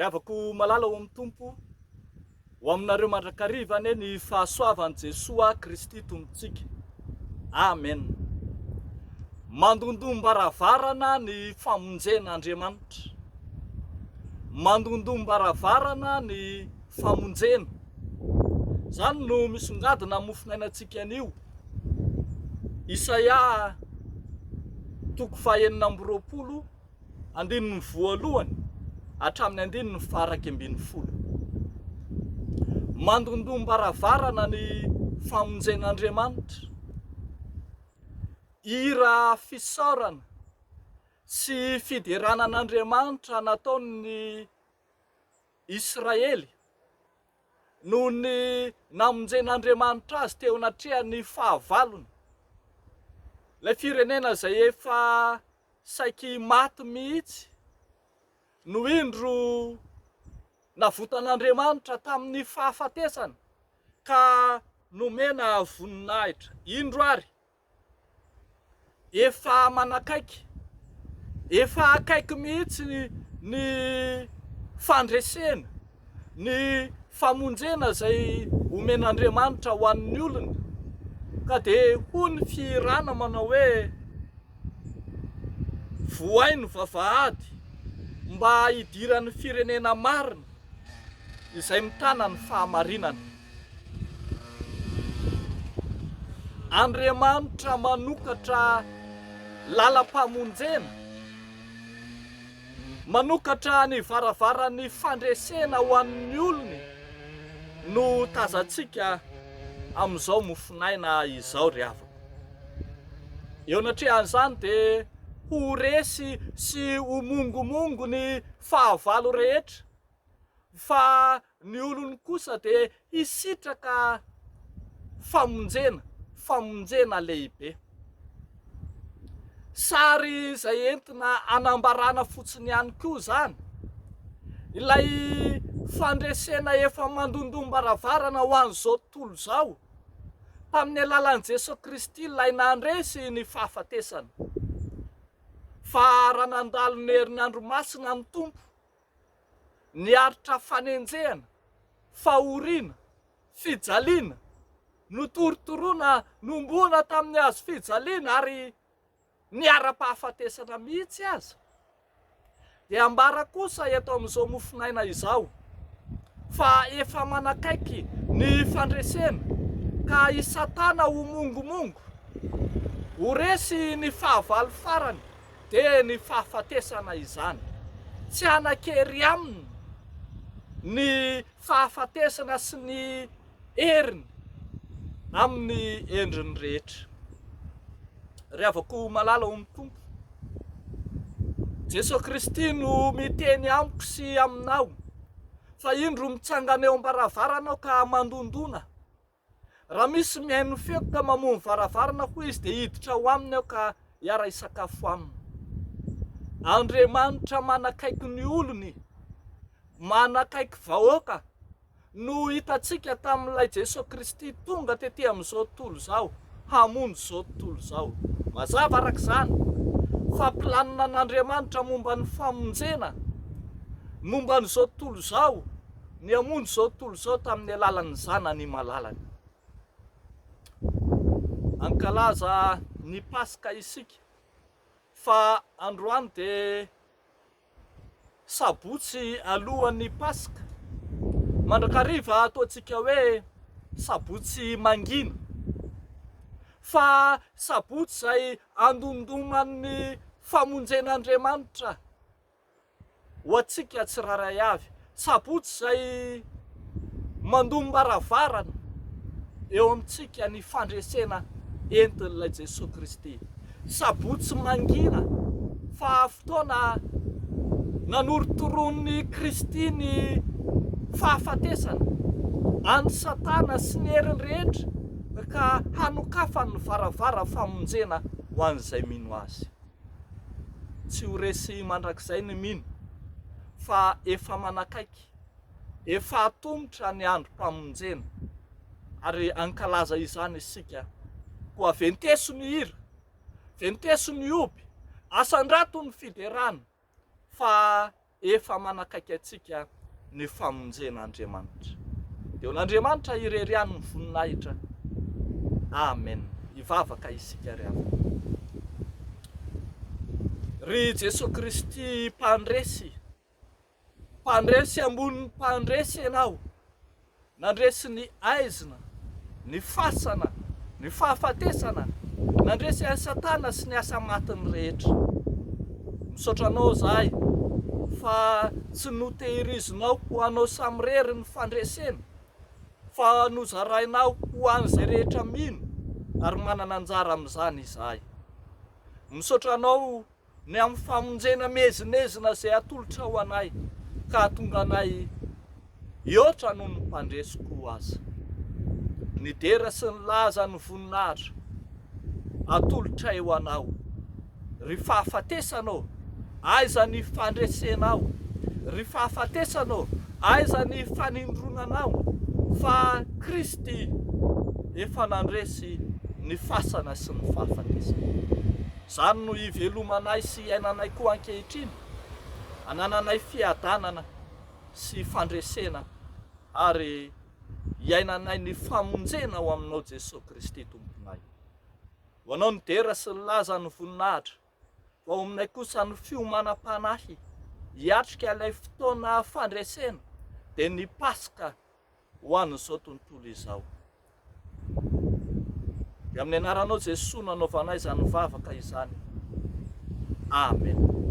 Ravako malala ao amin'ny tompo ho aminareo mandrakarivany ny fahasoavan'i Jesoa Kristy tompontsika. Amen. Mandondombaravarana ny famonjen'Andriamanitra. Mandondombaravarana ny famonjena. Zany no misongadina mofinainantsika an'io. Isaia 29 andininy voalohany hatramin'ny 9:20. Mandondombaravarana ny famonjen'Andriamanitra. Hira fisaorana sy fideranan'Andriamanitra nataon'ny Israely noho ny namonjen'Andriamanitra azy teo anatrehany fahavalony. Ilay firenena izay efa saiky maty mihitsy no indro navotan'Andriamanitra tamin'ny fahafatesana ka nomena voninahitra. Indro ary efa manakaiky, efa akaiky mihitsy ny fandresena, ny famonjena izay omen'Andriamanitra ho an'ny olona, ka dia hoy ny fihirana manao hoe voay ny vavahady mba hidiran'ny firenena marina izay mitana ny fahamarinana. Andriamanitra manokatra lalam-pamonjena, manokatra ny varavaran'ny fandresena ho an'ny olony no tazantsika amin'izao mofinaina izao ry havako. Eo anatrehan'izany dia ho resy sy ho mongomongo ny fahavalo rehetra, fa ny olony kosa dia hisitraka famonjena lehibe. Sary izay entina anambarana fotsiny ihany koa zany ilay fandresena efa mandondombaravarana ho an'izao tontolo izao tamin'ny alalan'i Jesoa Kristy ilay nandresy ny fahafatesana. Fa raha nandalo ny herinandro masina ny tompo, niaritra fanenjehana, fahoriana, fijaliana, notorotoroana, nombona tamin'ny hazo fijaliana ary niara-pahafatesana mihitsy aza. Dia ambara kosa eto amin'izao mofinaina izao fa efa manakaiky ny fandresena ka isatana ho mongomongo, ho resy ny fahavalo farany dia ny fahafatesana izany. Tsy hanan-kery aminy ny fahafatesana sy ny heriny amin'ny endriny rehetra. Ry havako malala ao amin'ny tompo, Jesoa Kristy no miteny amiko sy aminao fa indro mitsangana eo am-baravarana ka mandondona. Raha misy mihaino feo ka mamono varavarana ho izy dia hiditra ho aminy aho ka hiara hisakafo aminy. Andriamanitra manakaiky ny olony, manakaiky vahoaka no hitantsika tamin'ilay Jesoa Kristy tonga tetỳ amin'izao tontolo izao, hamono izao tontolo izao. Mazava arak'izany fa planina an'Andriamanitra momba ny famonjena, momba n'izao tontolo izao, ny hamono izao tontolo izao tamin'ny alalan'ny zanany malalany. Ankalaza ny Paska isika, fa androany dia sabotsy alohan'ny Paska. Mandrakariva ataontsika hoe sabotsy mangina, fa sabotsy izay andondoman'ny famonjen'Andriamanitra ho antsika tsiraray avy. Sabotsy izay mandombaravarana eo amintsika ny fandresena entin'ilay Jesoa Kristy. Sabotsy mangina fa fotoana nanorotoron'ny Kristy ny fahafatesana any Satana sy ny heriny rehetra ka hanokafany ny varavara famonjena ho an'izay mino azy. Tsy ho resy mandrakizay ny mino fa efa manakaiky, efa atombotra ny androm-pamonjena ary ankalaza izany isika. Koa venteso ny hira, venteso ny oby, asan-drato ny fiderana fa efa manakaiky antsika ny famonjen'Andriamanitra. Dia n'Andriamanitra irery ihany ny voninahitra. Amen. Ivavaka isika rehefa. Ry Jesu Kristy mpandresy ambonin'ny mpandresy ianao, nandresy ny aizina, ny fasana, ny fahafatesana, nandresy an'i Satana sy ny asa matiny rehetra. Misaotra anao zahay fa tsy notehirizinao ho anao samy rery ny fandresena, fa nozarainao ho an'izay rehetra mino ary manana anjara amin'izany izahay. Misaotra anao ny amin'ny famonjena mezinezina izay atolotra ho anay, ka tonga anay hihoatra noho ny mpandresiko aza. Ny dera sy ny laza ny voninahitra atolotra eo anao. Ry fahafatesanao, aiza ny fandresenao. Ry fahafatesanao, aiza ny fanindronanao. Fa Kristy efa nandresy ny fasana sy ny fahafatesana. Izany no ivelomanay sy iainanay koa ankehitriny, anananay fiadanana sy fandresena ary iainanay ny famonjena ao aminao Jesosy Kristy tomponay. Ho anao ny dera sy ny laza ny voninahitra, fa ao aminay kosa ny fiomanam-panahy hiatrika ilay fotoana fandresena dia ny Paska ho an'izao tontolo izao. Dia amin'ny anaranao Jesosy nanaovanay izany vavaka izany. Amen.